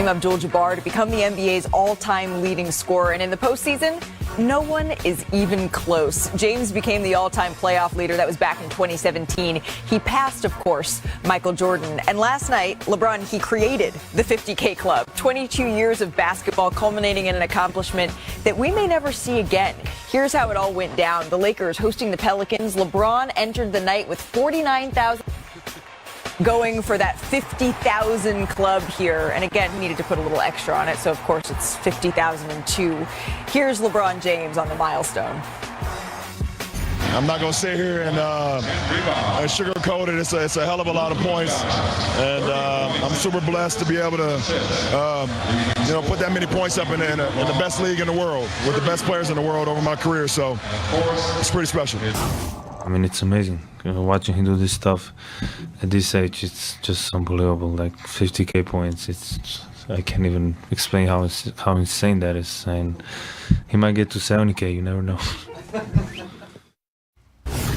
Kareem Abdul-Jabbar to become the NBA's all-time leading scorer. And in the postseason, no one is even close. James became the all-time playoff leader. That was back in 2017. He passed, of course, Michael Jordan. And last night, LeBron, he created the 50K club. 22 years of basketball culminating in an accomplishment that we may never see again. Here's how it all went down. The Lakers hosting the Pelicans. LeBron entered the night with 49,000. Going for that 50,000 club here. And again, he needed to put a little extra on it. So, of course, it's 50,002. Here's LeBron James on the milestone. I'm not going to sit here and sugarcoat it. It's a hell of a lot of points. And I'm super blessed to be able to, put that many points up in the best league in the world with the best players in the world over my career. So it's pretty special. I mean, it's amazing. Watching him do this stuff at this age, it's just unbelievable. Like 50K points, I can't even explain how insane that is. And he might get to 70K, you never know.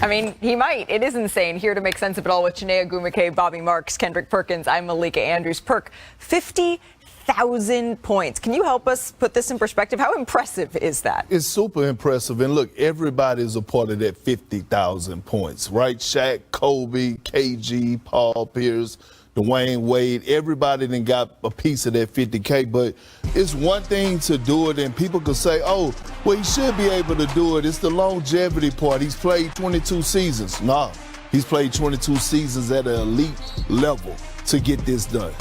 I mean, he might. It is insane. Here to make sense of it all with Chinea Gumake, Bobby Marks, Kendrick Perkins, I'm Malika Andrews. Perk, 50,000 points. Can you help us put this in perspective? How impressive is that? It's super impressive. And look, everybody is a part of that 50,000 points, right? Shaq, Kobe, KG, Paul Pierce, Dwayne Wade, everybody then got a piece of that 50K. But it's one thing to do it, and people could say, oh, well, he should be able to do it. It's the longevity part. He's played 22 seasons. No, he's played 22 seasons at an elite level to get this done.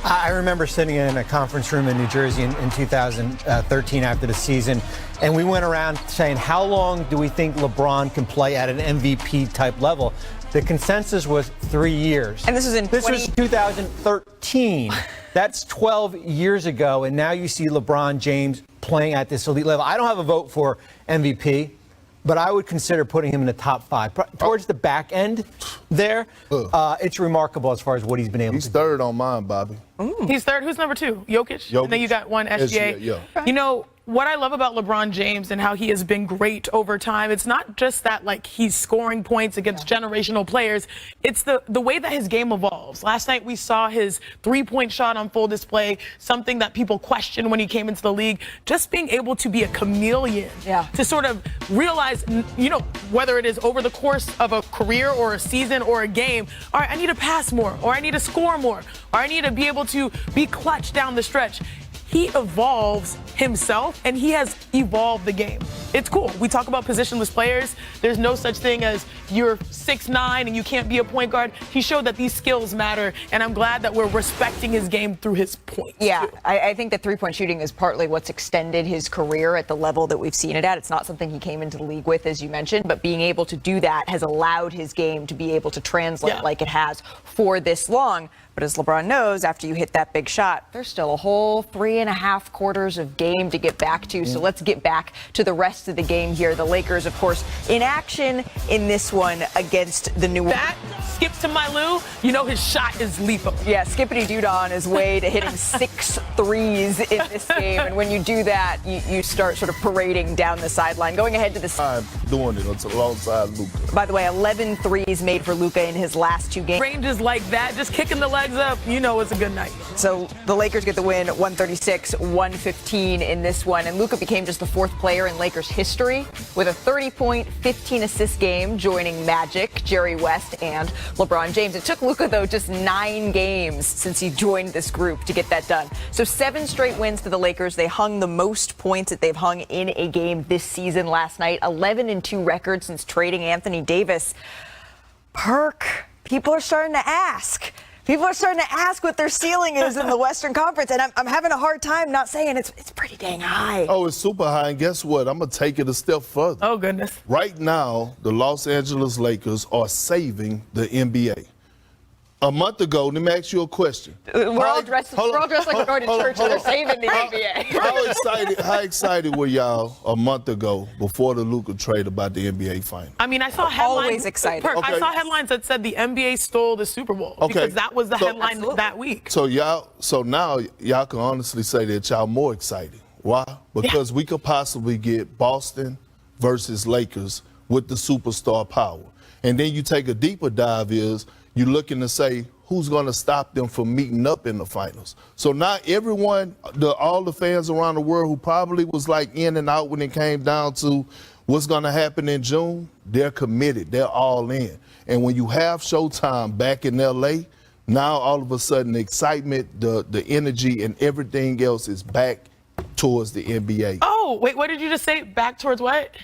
I remember sitting in a conference room in New Jersey in 2013 after the season, and we went around saying, how long do we think LeBron can play at an MVP-type level? The consensus was 3 years. And this was This was 2013. That's 12 years ago, and now you see LeBron James playing at this elite level. I don't have a vote for MVP, but I would consider putting him in the top 5. Towards the back end there, it's remarkable as far as what he's been able to do. He's third on mine, Bobby. He's third. Who's number 2? Jokic? And then you got one SGA. Yeah. You know, what I love about LeBron James and how he has been great over time, it's not just that, like, he's scoring points against generational players. It's the way that his game evolves. Last night we saw his three-point shot on full display, something that people questioned when he came into the league. Just being able to be a chameleon, to sort of realize, whether it is over the course of a career or a season or a game, all right, I need to pass more, or I need to score more, or I need to be able to be clutch down the stretch. He evolves himself, and he has evolved the game. It's cool. We talk about positionless players. There's no such thing as you're 6'9" and you can't be a point guard. He showed that these skills matter, and I'm glad that we're respecting his game through his points. Yeah, I think that three-point shooting is partly what's extended his career at the level that we've seen it at. It's not something he came into the league with, as you mentioned, but being able to do that has allowed his game to be able to translate like it has for this long. But as LeBron knows, after you hit that big shot, there's still a whole 3.5 quarters of game to get back to. So let's get back to the rest of the game here. The Lakers, of course, in action in this one against the New Orleans. That skips to my Lou. You know his shot is lethal. Yeah, Skippity Doodah on his way to hitting 6 threes in this game. And when you do that, you start sort of parading down the sideline. Going ahead to the... I'm doing it alongside Luka. By the way, 11 threes made for Luka in his last 2 games. Ranges like that, just kicking the legs up, you know it's a good night. So the Lakers get the win, 136-115 in this one. And Luka became just the 4th player in Lakers history with a 30-point, 15-assist game, joining Magic, Jerry West, and LeBron James. It took Luka, though, just 9 games since he joined this group to get that done. So 7 straight wins for the Lakers. They hung the most points that they've hung in a game this season last night. 11-2 record since trading Anthony Davis. Perk, people are starting to ask. People are starting to ask what their ceiling is in the Western Conference, and I'm having a hard time not saying it's pretty dang high. Oh, it's super high, and guess what? I'm going to take it a step further. Oh, goodness. Right now, the Los Angeles Lakers are saving the NBA. A month ago, let me ask you a question. We're all dressed like we're going to church, and they're saving the NBA. How excited were y'all a month ago before the Luka trade about the NBA final? I mean, I saw headlines. Always excited. I saw headlines that said the NBA stole the Super Bowl because that was the headline that week. So now y'all can honestly say that y'all more excited. Why? Because we could possibly get Boston versus Lakers with the superstar power. And then you take a deeper dive you're looking to say, who's going to stop them from meeting up in the finals? So now everyone, all the fans around the world who probably was like in and out when it came down to what's going to happen in June, they're committed. They're all in. And when you have Showtime back in L.A., now all of a sudden the excitement, the energy, and everything else is back towards the NBA. Oh, wait, what did you just say? Back towards what?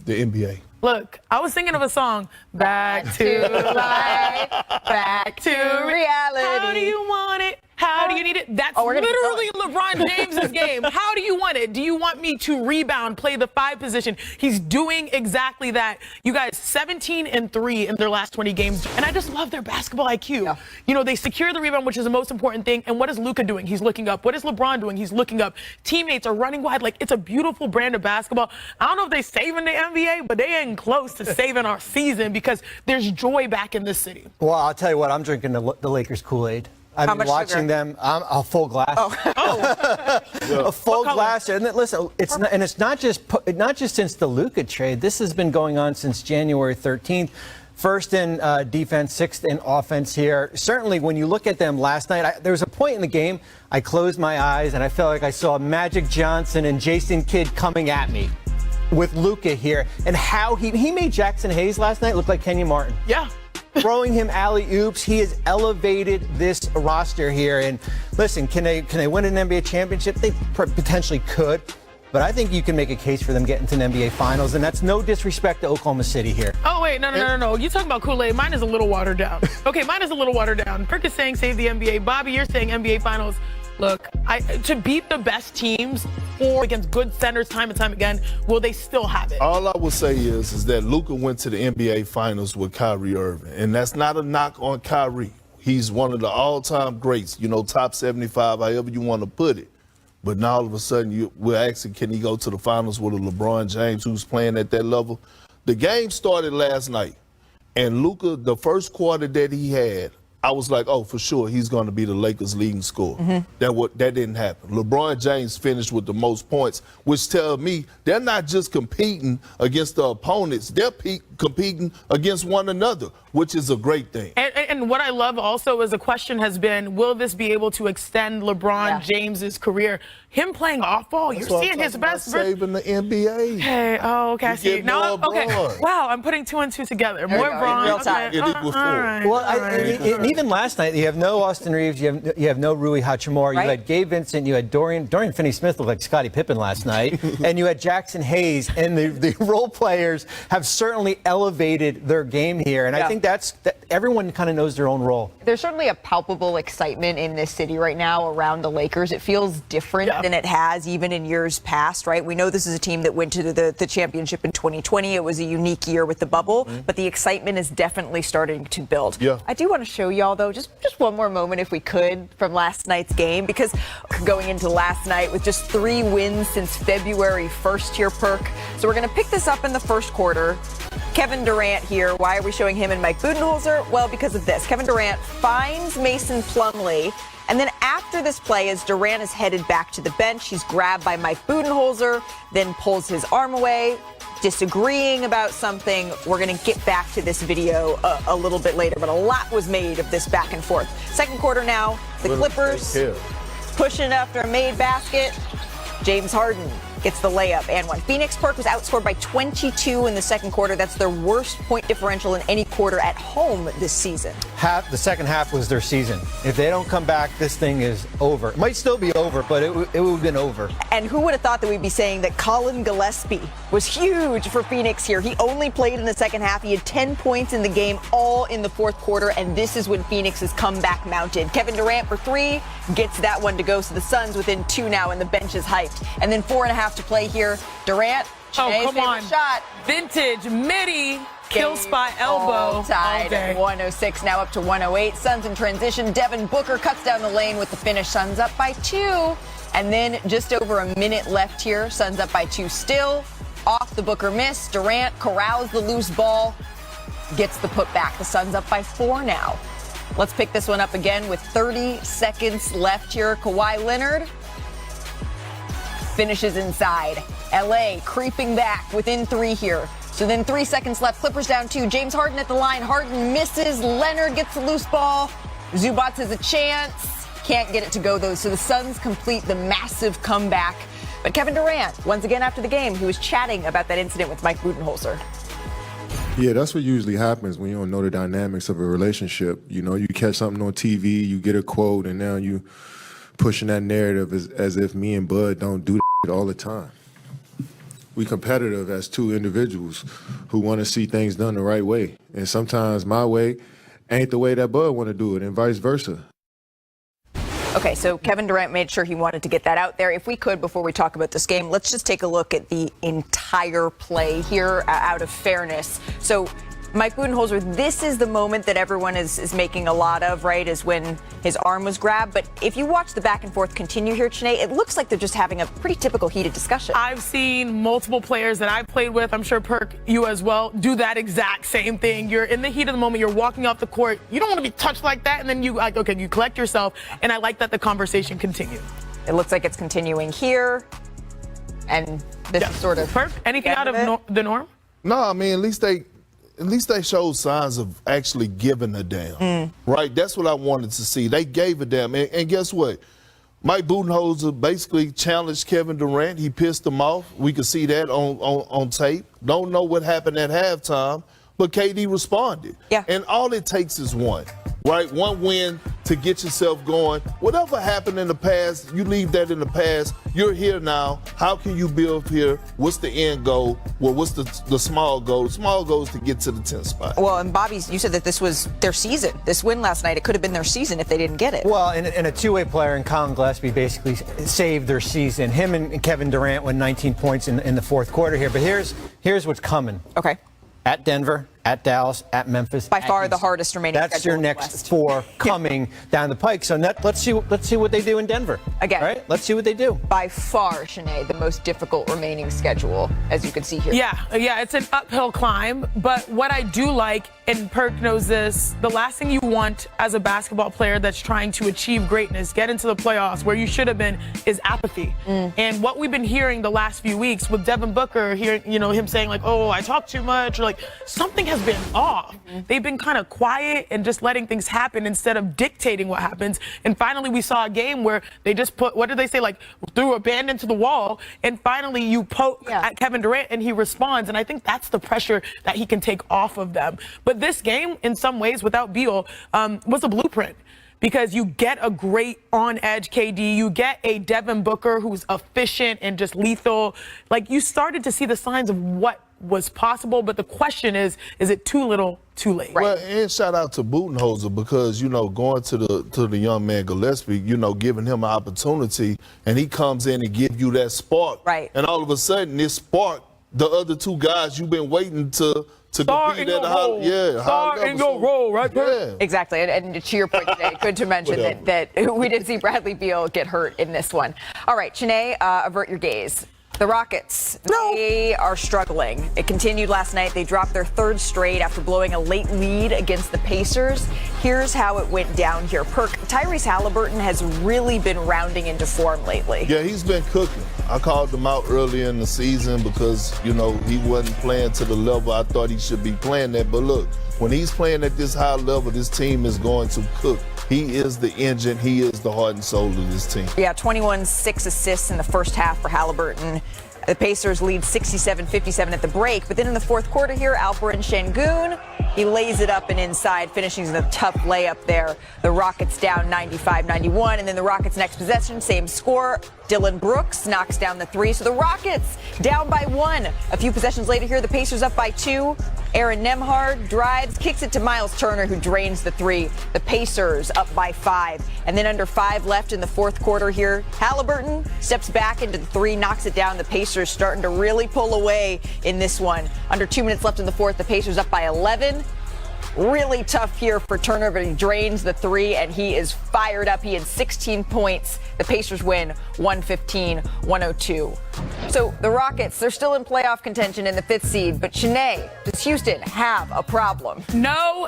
The NBA. Look, I was thinking of a song. Back to life, back to reality. How do you want it? How do you need it? That's literally LeBron James's game. How do you want it? Do you want me to rebound, play the 5 position? He's doing exactly that. You guys, 17-3 in their last 20 games. And I just love their basketball IQ. Yeah. You know, they secure the rebound, which is the most important thing. And what is Luka doing? He's looking up. What is LeBron doing? He's looking up. Teammates are running wide. Like, it's a beautiful brand of basketball. I don't know if they're saving the NBA, but they ain't close to saving our season because there's joy back in this city. Well, I'll tell you what, I'm drinking the Lakers Kool-Aid. I've been watching them. I'm a full glass. A full glass. And listen, it's not just since the Luka trade. This has been going on since January 13th. First in defense, sixth in offense here. Certainly, when you look at them last night, there was a point in the game I closed my eyes and I felt like I saw Magic Johnson and Jason Kidd coming at me with Luka here, and how he made Jackson Hayes last night look like Kenyon Martin. Yeah. Throwing him alley-oops. He has elevated this roster here. And listen, can they win an NBA championship? They potentially could. But I think you can make a case for them getting to an NBA Finals, and that's no disrespect to Oklahoma City here. Oh, wait, no. You talking about Kool-Aid. Mine is a little watered down. Okay, mine is a little watered down. Perk is saying save the NBA. Bobby, you're saying NBA Finals. Look, to beat the best teams or against good centers time and time again, will they still have it? All I will say is that Luka went to the NBA Finals with Kyrie Irving, and that's not a knock on Kyrie. He's one of the all-time greats, top 75, however you want to put it. But now all of a sudden we're asking, can he go to the finals with a LeBron James who's playing at that level? The game started last night, and Luka, the first quarter that he had, I was like, oh, for sure, he's going to be the Lakers' leading scorer. Mm-hmm. That didn't happen. LeBron James finished with the most points, which tells me they're not just competing against the opponents. They're competing against one another, which is a great thing. And what I love also is the question has been, will this be able to extend LeBron James's career? Him playing off ball, you're seeing his best. Saving the NBA. Hey, okay, I see. Now, okay. Wow, I'm putting 2 and 2 together. More Bron. Okay. Well, and even last night, you have no Austin Reeves, you have no Rui Hachimura, you had Gabe Vincent, you had Dorian Finney-Smith looked like Scottie Pippen last night, and you had Jackson Hayes, and the role players have certainly elevated their game here, and I think that everyone kind of knows their own role. There's certainly a palpable excitement in this city right now around the Lakers. It feels different than it has even in years past, right? We know this is a team that went to the championship in 2020. It was a unique year with the bubble, but the excitement is definitely starting to build. Yeah. I do want to show y'all, though, just one more moment, if we could, from last night's game, because going into last night with just 3 wins since February 1st here, Perk. So we're going to pick this up in the first quarter. Kevin Durant here. Why are we showing him and Mike Budenholzer? Well, because of this. Kevin Durant finds Mason Plumlee. And then after this play, as Durant is headed back to the bench, he's grabbed by Mike Budenholzer, then pulls his arm away, disagreeing about something. We're going to get back to this video a little bit later, but a lot was made of this back and forth. Second quarter now, the Clippers pushing after a made basket. James Harden gets the layup and one. Phoenix, Perk, was outscored by 22 in the second quarter. That's their worst point differential in any quarter at home this season. The second half was their season. If they don't come back, this thing is over. It might still be over, but it would have been over. And who would have thought that we'd be saying that Colin Gillespie was huge for Phoenix here? He only played in the second half. He had 10 points in the game, all in the fourth quarter, and this is when Phoenix's comeback mounted. Kevin Durant for 3 gets that one to go, so the Suns within 2 now, and the bench is hyped. And then 4.5 to play here. Durant, come on. Shot. Vintage midi. Kill spot elbow. Tied at 106, now up to 108. Suns in transition. Devin Booker cuts down the lane with the finish. Suns up by 2. And then just over a minute left here. Suns up by 2 still. Off the Booker miss. Durant corrals the loose ball. Gets the putback. The Suns up by 4 now. Let's pick this one up again with 30 seconds left here. Kawhi Leonard finishes inside. LA creeping back within 3 here. So then 3 seconds left. Clippers down 2. James Harden at the line. Harden misses. Leonard gets the loose ball. Zubats has a chance. Can't get it to go, though. So the Suns complete the massive comeback. But Kevin Durant, once again after the game, he was chatting about that incident with Mike Budenholzer. Yeah, that's what usually happens when you don't know the dynamics of a relationship. You know, you catch something on TV, you get a quote, and now you pushing that narrative as if me and Bud don't do that all the time. We competitive as two individuals who want to see things done the right way. And sometimes my way ain't the way that Bud want to do it, and vice versa. Okay, so Kevin Durant made sure he wanted to get that out there. If we could, before we talk about this game, let's just take a look at the entire play here out of fairness. So Mike Budenholzer, this is the moment that everyone is making a lot of, right, is when his arm was grabbed. But if you watch the back and forth continue here, Chiney, it looks like they're just having a pretty typical heated discussion. I've seen multiple players that I've played with, I'm sure Perk, you as well, do that exact same thing. You're in the heat of the moment, you're walking off the court, you don't want to be touched like that, and then you collect yourself, and I like that the conversation continued. It looks like it's continuing here, and this is sort of... Perk, anything out of the norm? No, I mean, at least they showed signs of actually giving a damn, right? That's what I wanted to see. They gave a damn. And guess what? Mike Budenholzer basically challenged Kevin Durant. He pissed him off. We could see that on tape. Don't know what happened at halftime, but KD responded. Yeah. And all it takes is one, right? One win to get yourself going. Whatever happened in the past, you leave that in the past. You're here now. How can you build here? What's the end goal? Well, what's the small goal? The small goal is to get to the 10th spot. Well, and Bobby, you said that this was their season. This win last night, it could have been their season if they didn't get it. Well, and a two-way player in Colin Gillespie basically saved their season. Him and Kevin Durant won 19 points in the fourth quarter here. But here's what's coming. Okay. At Denver, at Dallas, at Memphis. By far the hardest remaining That's schedule your in the next West. four coming down the pike. So let's see what they do in Denver. Again. Right? Let's see what they do. By far, Chiney, the most difficult remaining schedule, as you can see here. Yeah, it's an uphill climb. But what I do like, and Perk knows this, the last thing you want as a basketball player that's trying to achieve greatness, get into the playoffs where you should have been, is apathy. And what we've been hearing the last few weeks with Devin Booker, him saying like, oh, I talk too much, or like something has been off. They've been kind of quiet and just letting things happen instead of dictating what happens. And finally, we saw a game where they just threw a band into the wall, and finally you poke at Kevin Durant and he responds. And I think that's the pressure that he can take off of them. But this game, in some ways, without Beal, was a blueprint. Because you get a great on-edge KD, you get a Devin Booker who's efficient and just lethal. Like, you started to see the signs of what was possible, but the question is it too little, too late? Well, and shout out to Budenholzer because, going to the young man Gillespie, giving him an opportunity, and he comes in and give you that spark. Right. And all of a sudden, this spark, the other two guys you've been waiting to compete at a high level. Star in your role, right? Yeah. Exactly. And to your point today, good to mention that we did see Bradley Beal get hurt in this one. All right, Chiney, avert your gaze. The Rockets, they are struggling. It continued last night. They dropped their third straight after blowing a late lead against the Pacers. Here's how it went down here. Perk, Tyrese Halliburton has really been rounding into form lately. Yeah, he's been cooking. I called him out earlier in the season because, he wasn't playing to the level I thought he should be playing at. But look, when he's playing at this high level, this team is going to cook. He is the engine. He is the heart and soul of this team. Yeah, 6 assists in the first half for Halliburton. The Pacers lead 67-57 at the break. But then in the fourth quarter here, Alperen Şengün, he lays it up and inside, finishing a tough layup there. The Rockets down 95-91. And then the Rockets' next possession, same score. Dylan Brooks knocks down the three. So the Rockets down by 1. A few possessions later here, the Pacers up by 2. Aaron Nemhard drives, kicks it to Miles Turner, who drains the three. The Pacers up by 5. And then under 5 left in the fourth quarter here, Halliburton steps back into the 3, knocks it down. The Pacers starting to really pull away in this one. Under 2 minutes left in the fourth, the Pacers up by 11. Really tough here for Turner, but he drains the 3, and he is fired up. He had 16 points. The Pacers win 115-102. So the Rockets, they're still in playoff contention in the 5th seed, but Shanae, does Houston have a problem? No.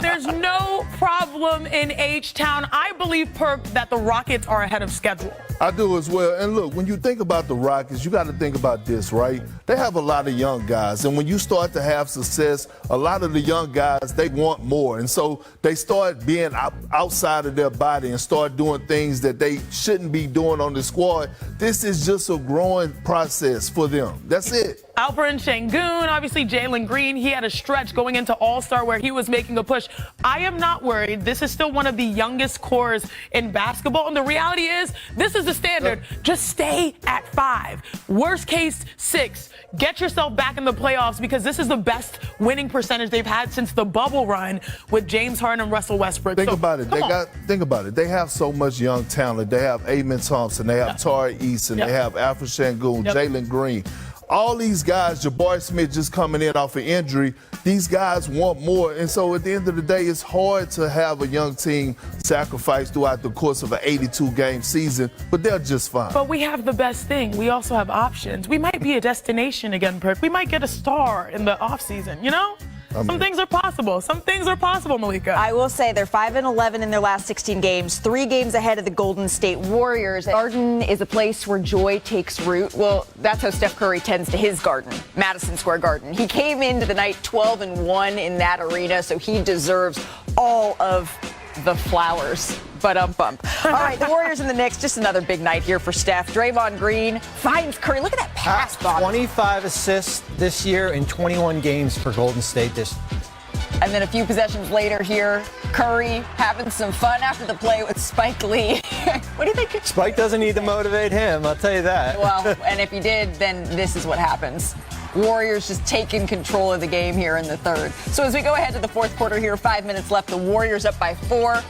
There's no problem in H-Town. I believe, Perk, that the Rockets are ahead of schedule. I do as well. And look, when you think about the Rockets, you got to think about this, right? They have a lot of young guys. And when you start to have success, a lot of the young guys, they want more. And so they start being outside of their body and start doing things that they shouldn't be doing on the squad. This is just a growing process for them. That's it. Alperen Şengün, obviously Jalen Green, he had a stretch going into All-Star where he was making a push. I am not worried. This is still one of the youngest cores in basketball. And the reality is, this is the standard. Just stay at 5. Worst case, 6. Get yourself back in the playoffs because this is the best winning percentage they've had since the bubble run with James Harden and Russell Westbrook. Think about it. Think about it. They have so much young talent. They have Amen Thompson. They have Tari Eason. They have Alperen Şengün, Jalen Green. All these guys, Jabari Smith just coming in off an injury, these guys want more. And so at the end of the day, it's hard to have a young team sacrifice throughout the course of an 82-game season, but they're just fine. But we have the best thing. We also have options. We might be a destination again, Perk. We might get a star in the offseason, you know? Some things are possible. Some things are possible, Malika. I will say they're 5-11 in their last 16 games, 3 games ahead of the Golden State Warriors. Garden is a place where joy takes root. Well, that's how Steph Curry tends to his garden, Madison Square Garden. He came into the night 12-1 in that arena, so he deserves all of the flowers. But All right, the Warriors and the Knicks, just another big night here for Steph. Draymond Green finds Curry. Look at that pass, Bob. 25 assists this year in 21 games for Golden State this. And then a few possessions later here, Curry having some fun after the play with Spike Lee. What do you think? Spike doesn't need to motivate him, I'll tell you that. Well, and if he did, then this is what happens. Warriors just taking control of the game here in the 3rd. So as we go ahead to the 4th quarter here, 5 minutes left, the Warriors up by 4.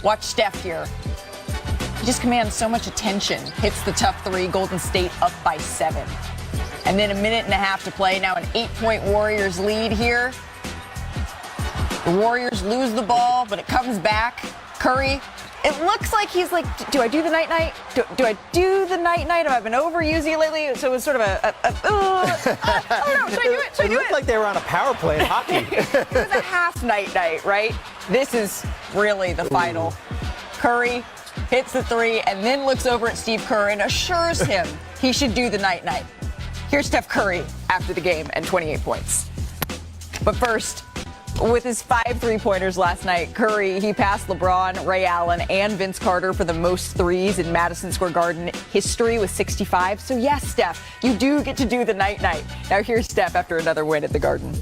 Watch Steph here. He just commands so much attention. Hits the tough 3, Golden State up by 7. And then a minute and a half to play. Now an 8-point Warriors lead here. The Warriors lose the ball, but it comes back. Curry, it looks like he's like, do I do the night-night? Do I do the night-night? Have I been overusing it lately? So it was sort of oh no, should I do it? Should I do it? It looked like they were on a power play in hockey. It was a half night-night, right? This is really the final. Curry hits the 3 and then looks over at Steve Kerr and assures him he should do the night-night. Here's Steph Curry after the game and 28 points. But first, with his 5 3-pointers last night, Curry, he passed LeBron, Ray Allen, and Vince Carter for the most threes in Madison Square Garden history with 65. So yes, Steph, you do get to do the night-night. Now here's Steph after another win at the Garden.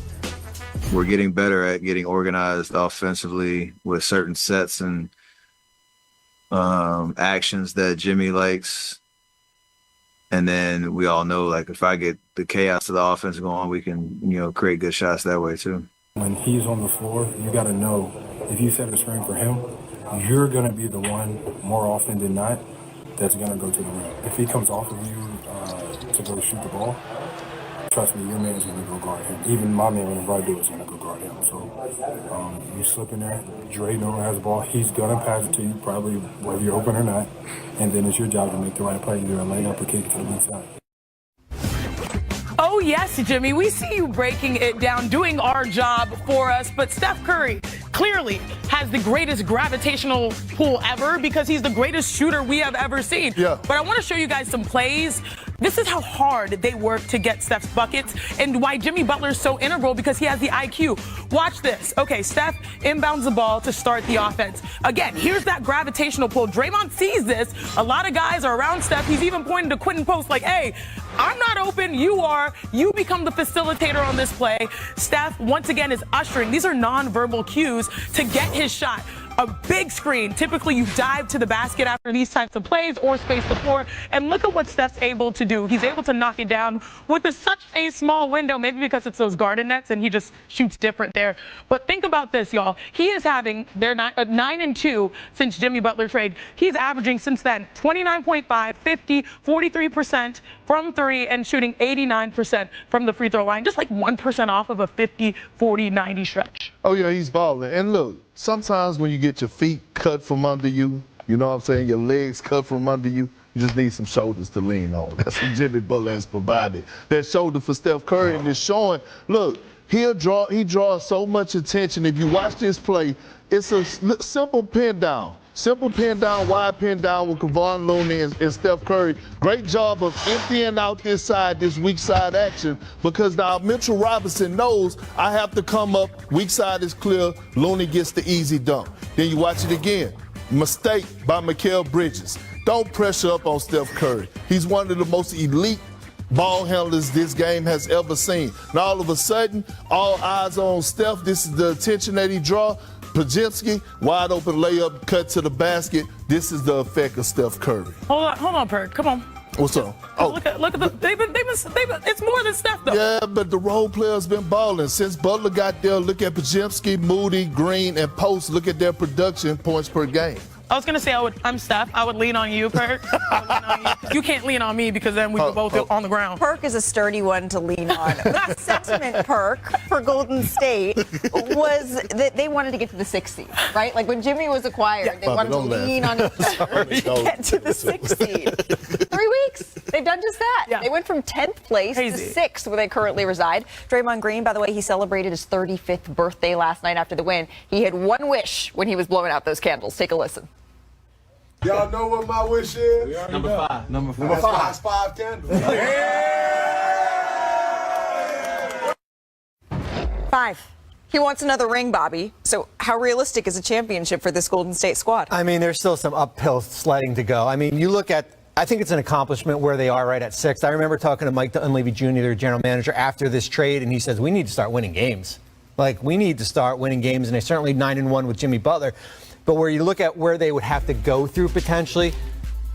We're getting better at getting organized offensively with certain sets and actions that Jimmy likes. And then we all know, like, if I get the chaos of the offense going, we can, create good shots that way too. When he's on the floor, you got to know if you set a screen for him, you're going to be the one more often than not that's going to go to the rim. If he comes off of you to go shoot the ball, trust me, your man's going to go guard him. Even my man, Redick, is going to go guard him. So you slip in there, Dre has the ball, he's going to pass it to you, probably whether you're open or not, and then it's your job to make the right play, either a layup or kick it to the inside. Oh, yes, Jimmy. We see you breaking it down, doing our job for us. But Steph Curry clearly has the greatest gravitational pull ever because he's the greatest shooter we have ever seen. Yeah. But I want to show you guys some plays. This is how hard they work to get Steph's buckets and why Jimmy Butler is so integral because he has the IQ. Watch this. Okay, Steph inbounds the ball to start the offense. Again, here's that gravitational pull. Draymond sees this. A lot of guys are around Steph. He's even pointing to Quentin Post like, hey, I'm not open. You are. You become the facilitator on this play. Steph, once again, is ushering. These are nonverbal cues to get his shot. A big screen. Typically, you dive to the basket after these types of plays or space the floor. And look at what Steph's able to do. He's able to knock it down with such a small window, maybe because it's those garden nets and he just shoots different there. But think about this, y'all. He is having their 9-2 since Jimmy Butler trade. He's averaging since then 29.5, 50, 43% from 3 and shooting 89% from the free throw line. Just like 1% off of a 50, 40, 90 stretch. Oh, yeah, he's balling. And look, sometimes when you get your feet cut from under you, you know what I'm saying, your legs cut from under you, You just need some shoulders to lean on. That's what Jimmy Butler has provided. That shoulder for Steph Curry, and it's showing, look, he draws so much attention. If you watch this play, it's a simple pin down. Simple pin down, wide pin down with Kevon Looney and Steph Curry. Great job of emptying out this side, this weak side action, because now Mitchell Robinson knows I have to come up, weak side is clear, Looney gets the easy dunk. Then you watch it again. Mistake by Mikal Bridges. Don't pressure up on Steph Curry. He's one of the most elite ball handlers this game has ever seen. Now all of a sudden, all eyes on Steph. This is the attention that he draws. Pajemski, wide open layup, cut to the basket. This is the effect of Steph Curry. Hold on, Perk. Come on. What's up? Oh, look at the. They've been. It's more than Steph though. Yeah, but the role players been balling since Butler got there. Look at Pajemski, Moody, Green, and Post. Look at their production points per game. I was gonna say I'm Steph. I would lean on you, Perk. You can't lean on me because then we were both on the ground. Perk is a sturdy one to lean on. The sentiment, Perk, for Golden State was that they wanted to get to the 6th seed, right? Like when Jimmy was acquired, they wanted to lean on each other to get to the 6th seed. 3 weeks. They've done just that. Yeah. They went from 10th place to 6th, where they currently reside. Draymond Green, by the way, he celebrated his 35th birthday last night after the win. He had one wish when he was blowing out those candles. Take a listen. Y'all know what my wish is? Number 5. Number 5. That's 5 candles. 5. He wants another ring, Bobby. So how realistic is a championship for this Golden State squad? I mean, there's still some uphill sledding to go. I mean, you look at, I think it's an accomplishment where they are right at 6. I remember talking to Mike Dunleavy Jr., their general manager, after this trade, and he says, we need to start winning games. Like, we need to start winning games, and they're certainly 9-1 with Jimmy Butler. But where you look at where they would have to go through potentially,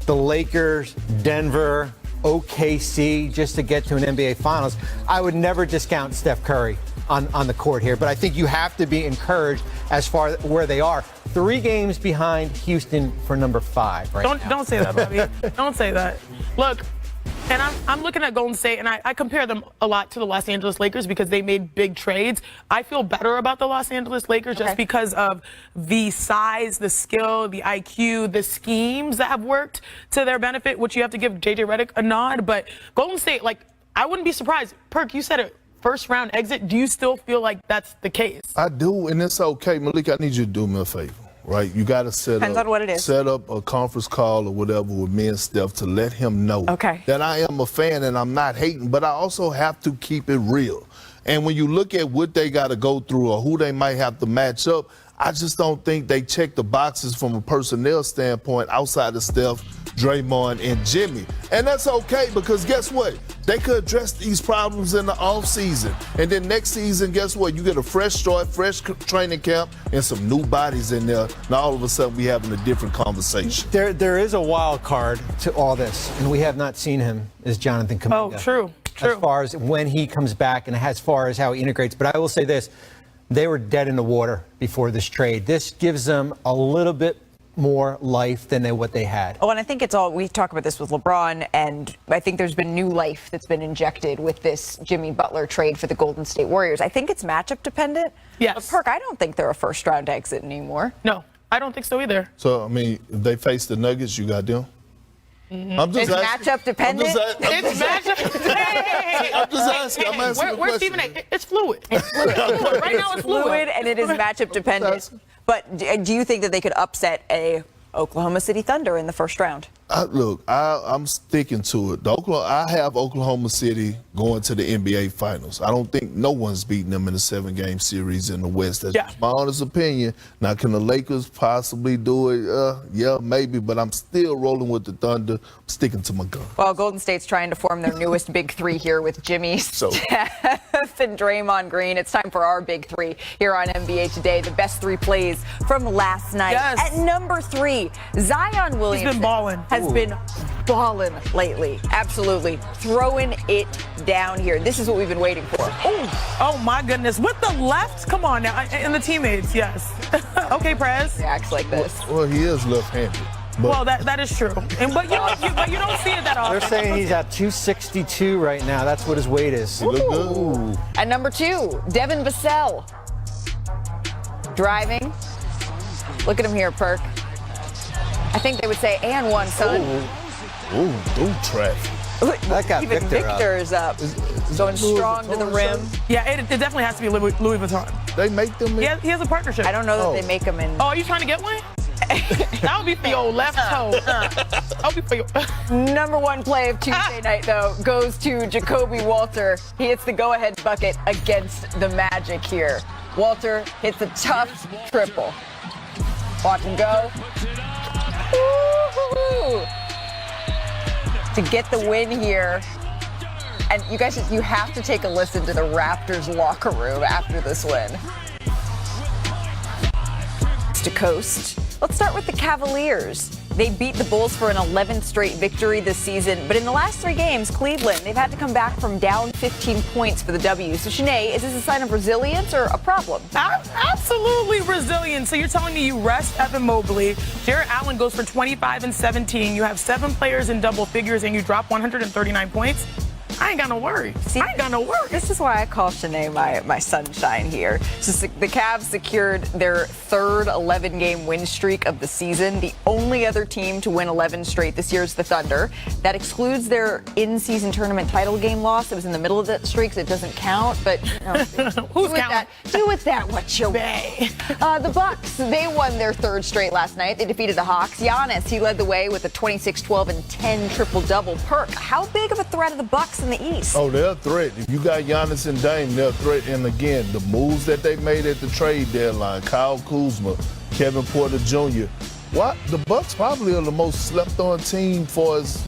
the Lakers, Denver, OKC, just to get to an NBA Finals, I would never discount Steph Curry on the court here. But I think you have to be encouraged as far as where they are. 3 games behind Houston for number 5 right now. Don't say that, Bobby. Don't say that. Look, and I'm looking at Golden State, and I compare them a lot to the Los Angeles Lakers because they made big trades. I feel better about the Los Angeles Lakers just because of the size, the skill, the IQ, the schemes that have worked to their benefit, which you have to give JJ Redick a nod. But Golden State, like, I wouldn't be surprised. Perk, you said it. First-round exit. Do you still feel like that's the case? I do, and it's okay. Malik, I need you to do me a favor, right? You got to set up a conference call or whatever with me and Steph to let him know that I am a fan and I'm not hating, but I also have to keep it real. And when you look at what they got to go through or who they might have to match up, I just don't think they check the boxes from a personnel standpoint outside of Steph, Draymond, and Jimmy. And that's okay because guess what? They could address these problems in the offseason. And then next season, guess what? You get a fresh start, fresh training camp, and some new bodies in there. Now all of a sudden we're having a different conversation. There is a wild card to all this, and we have not seen him, is Jonathan Kuminga. Oh, true. As far as when he comes back and as far as how he integrates. But I will say this. They were dead in the water before this trade. This gives them a little bit more life than what they had. Oh, and I think it's all, we talk about this with LeBron, and I think there's been new life that's been injected with this Jimmy Butler trade for the Golden State Warriors. I think it's matchup dependent. Yes. But Perk, I don't think they're a first-round exit anymore. No, I don't think so either. So, I mean, if they face the Nuggets, you got them? I'm just it's asking. Matchup dependent. It's matchup. I'm just asking. I'm asking Where's Stephen A? It's fluid. Right now it's fluid. And it is matchup dependent. But do you think that they could upset a Oklahoma City Thunder in the first round? Look, I'm sticking to it. I have Oklahoma City going to the NBA Finals. I don't think no one's beating them in a 7-game series in the West. That's just my honest opinion. Now, can the Lakers possibly do it? Yeah, maybe, but I'm still rolling with the Thunder. I'm sticking to my gun. Well, Golden State's trying to form their newest big 3 here with Jimmy, Steph, and Draymond Green. It's time for our big 3 here on NBA Today. The best 3 plays from last night. At number 3, Zion Williamson. He's been balling. Has been balling lately. Absolutely. Throwing it down here. This is what we've been waiting for. Oh my goodness. With the left? Come on now. And the teammates, yes. Okay, Prez. He acts like this. Well, he is left-handed. Well, that is true. But you don't see it that often. They're saying he's at 262 right now. That's what his weight is. Ooh. At number 2, Devin Vassell. Driving. Look at him here, Perk. I think they would say, and one, son. Ooh, through traffic. That got Even Victor is up. Going strong to the rim. Yeah, it definitely has to be Louis Vuitton. They make them. He has a partnership. I don't know that they make them in. Oh, are you trying to get one? That would be for your left toe. That would be for your. Number one play of Tuesday night, though, goes to Jacoby Walter. He hits the go-ahead bucket against the Magic here. Walter hits a tough triple. Watch him go. Woo-hoo-hoo. To get the win here. And you guys, you have to take a listen to the Raptors locker room after this win. Coast to coast. Let's start with the Cavaliers. They beat the Bulls for an 11th straight victory this season, but in the last 3 games, Cleveland, they've had to come back from down 15 points for the W. So, Shanae, is this a sign of resilience or a problem? Absolutely resilient. So you're telling me you rest Evan Mobley, Jarrett Allen goes for 25 and 17, you have 7 players in double figures, and you drop 139 points? I ain't got no worry. See, I ain't got no worry. This is why I call Shanae my sunshine here. So the Cavs secured their 3rd 11-game win streak of the season. The only other team to win 11 straight this year is the Thunder. That excludes their in-season tournament title game loss. It was in the middle of that streak, so it doesn't count. But you know, Who's counting? Do with that what you want. The Bucks, they won their 3rd straight last night. They defeated the Hawks. Giannis, he led the way with a 26, 12, and 10 triple-double. Perk, how big of a threat are the Bucks in the East? Oh, they're a threat. If you got Giannis and Dame, they're a threat. And again, the moves that they made at the trade deadline, Kyle Kuzma, Kevin Porter Jr. What? The Bucks probably are the most slept-on team for us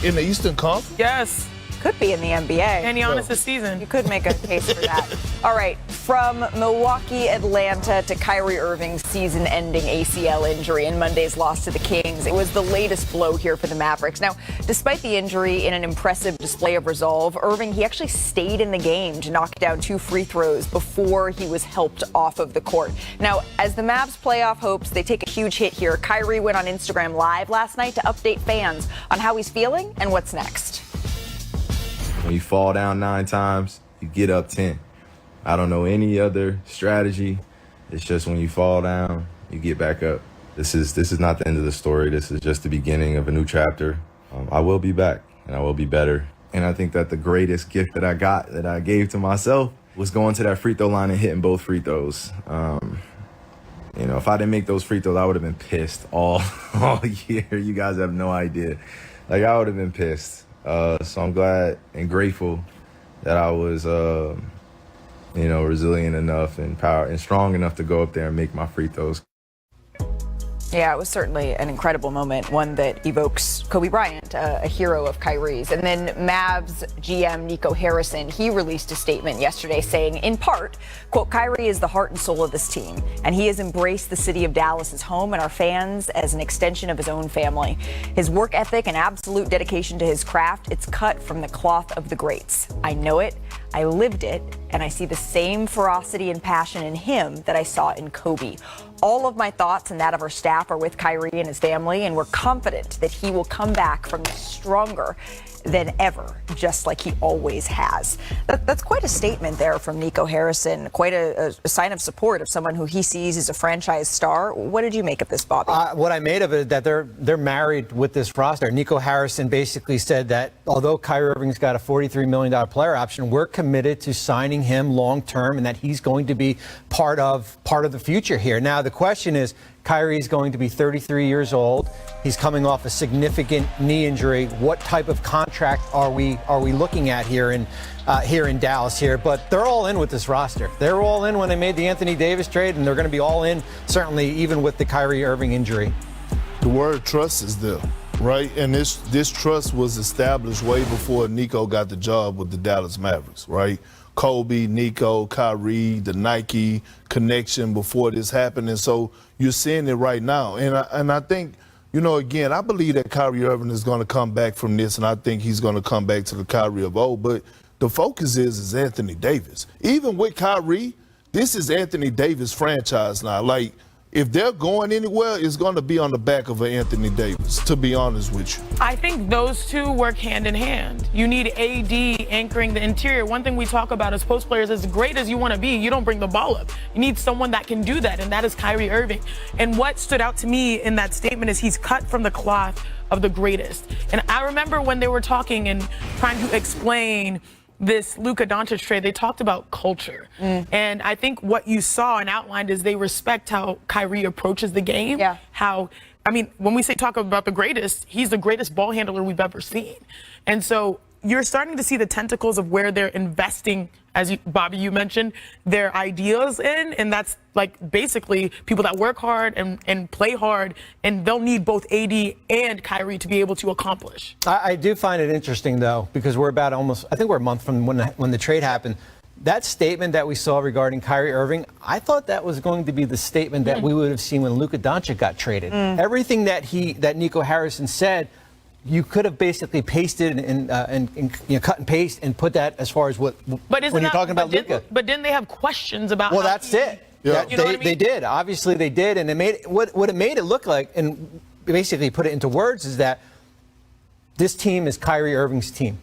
in the Eastern Conference. Yes. Could be in the NBA. And Giannis this season. You could make a case for that. All right, from Milwaukee, Atlanta to Kyrie Irving's season-ending ACL injury and Monday's loss to the Kings. It was the latest blow here for the Mavericks. Now, despite the injury in an impressive display of resolve, Irving, he actually stayed in the game to knock down 2 free throws before he was helped off of the court. Now, as the Mavs' playoff hopes, they take a huge hit here. Kyrie went on Instagram Live last night to update fans on how he's feeling and what's next. When you fall down 9 times, you get up 10. I don't know any other strategy. It's just when you fall down, you get back up. This is not the end of the story. This is just the beginning of a new chapter. I will be back, and I will be better. And I think that the greatest gift that I gave to myself was going to that free throw line and hitting both free throws. You know, if I didn't make those free throws, I would have been pissed all year. You guys have no idea. Like, I would have been pissed. So I'm glad and grateful that I was, resilient enough and strong enough to go up there and make my free throws. Yeah, it was certainly an incredible moment, one that evokes Kobe Bryant, a hero of Kyrie's. And then Mavs GM Nico Harrison, he released a statement yesterday saying, in part, quote, Kyrie is the heart and soul of this team, and he has embraced the city of Dallas as home and our fans as an extension of his own family. His work ethic and absolute dedication to his craft, it's cut from the cloth of the greats. I know it, I lived it, and I see the same ferocity and passion in him that I saw in Kobe. All of my thoughts and that of our staff are with Kyrie and his family, and we're confident that he will come back from this stronger than ever, just like he always has. That's quite a statement there from Nico Harrison, quite a sign of support of someone who he sees as a franchise star. What did you make of this, Bobby? What I made of it is that they're married with this roster. Nico Harrison basically said that although Kyrie Irving's got a $43 million player option, we're committed to signing him long term and that he's going to be part of the future here. Now, the question is, Kyrie's going to be 33 years old. He's coming off a significant knee injury. What type of contract are we looking at here in Dallas here? But they're all in with this roster. They're all in when they made the Anthony Davis trade, and they're going to be all in, certainly even with the Kyrie Irving injury. The word trust is there, right? And this trust was established way before Nico got the job with the Dallas Mavericks, right? Kobe, Nico, Kyrie, the Nike connection before this happened. And so you're seeing it right now. And I think, again, I believe that Kyrie Irving is going to come back from this, and I think he's going to come back to the Kyrie of old. But the focus is Anthony Davis. Even with Kyrie, this is Anthony Davis franchise now. Like, if they're going anywhere, it's going to be on the back of an Anthony Davis, to be honest with you. I think those two work hand in hand. You need AD anchoring the interior. One thing we talk about as post players, as great as you want to be, you don't bring the ball up. You need someone that can do that, and that is Kyrie Irving. And what stood out to me in that statement is he's cut from the cloth of the greatest. And I remember when they were talking and trying to explain this Luka Doncic trade, they talked about culture. And I think what you saw and outlined is they respect how Kyrie approaches the game. Yeah. How, I mean, when we talk about the greatest, he's the greatest ball handler we've ever seen. And so you're starting to see the tentacles of where they're investing, as Bobby, you mentioned, their ideas in. And that's like basically people that work hard and play hard. And they'll need both AD and Kyrie to be able to accomplish. I do find it interesting, though, because we're about I think we're a month from when the trade happened. That statement that we saw regarding Kyrie Irving, I thought that was going to be the statement that we would have seen when Luka Doncic got traded. Everything that Nico Harrison said, you could have basically pasted and cut and paste and put that as far as what But when you're talking about Luka. But didn't they have questions about? Well, that's it. Yeah, you know what I mean? They did. Obviously, they did, and it made what it made it look like, and basically put it into words, is that this team is Kyrie Irving's team.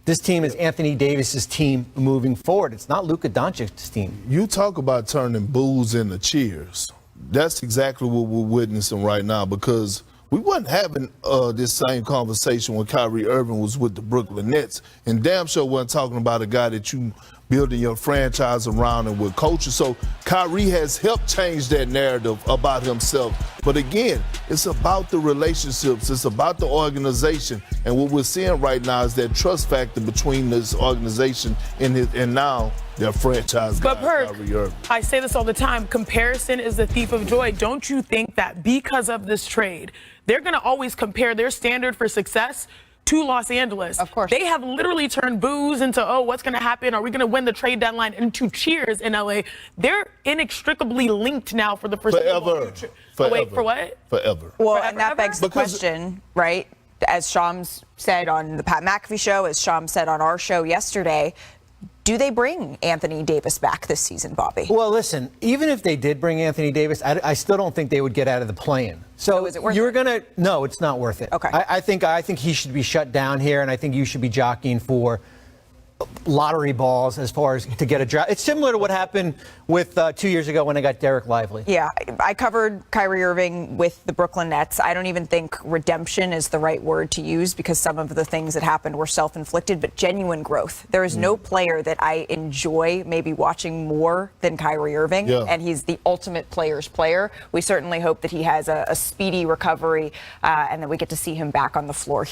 This team is Anthony Davis's team moving forward. It's not Luka Doncic's team. You talk about turning boos into cheers. That's exactly what we're witnessing right now, because we wasn't having this same conversation when Kyrie Irving was with the Brooklyn Nets, and damn sure wasn't talking about a guy that you building your franchise around and with coaches. So Kyrie has helped change that narrative about himself. But again, it's about the relationships. It's about the organization. And what we're seeing right now is that trust factor between this organization and now their franchise guy, Kyrie Irving. I say this all the time, comparison is the thief of joy. Don't you think that because of this trade, they're going to always compare their standard for success to Los Angeles? Of course. They have literally turned boos into, oh, what's going to happen? Are we going to win the trade deadline? Into cheers in LA. They're inextricably linked now for the foreseeable future. Forever. Oh, wait, for what? Forever. Well, Forever, and that begs the question, right? As Shams said on the Pat McAfee show, as Shams said on our show yesterday, do they bring Anthony Davis back this season, Bobby? Well, listen, even if they did bring Anthony Davis, I still don't think they would get out of the play-in. So is it worth you're gonna no, it's not worth it. Okay. I think he should be shut down here, and I think you should be jockeying for lottery balls as far as to get a draft. It's similar to what happened with 2 years ago when I got Derek Lively. Yeah, I covered Kyrie Irving with the Brooklyn Nets. I don't even think redemption is the right word to use, because some of the things that happened were self-inflicted, but genuine growth. There is no player that I enjoy maybe watching more than Kyrie Irving, and he's the ultimate player's player. We certainly hope that he has a speedy recovery and that we get to see him back on the floor.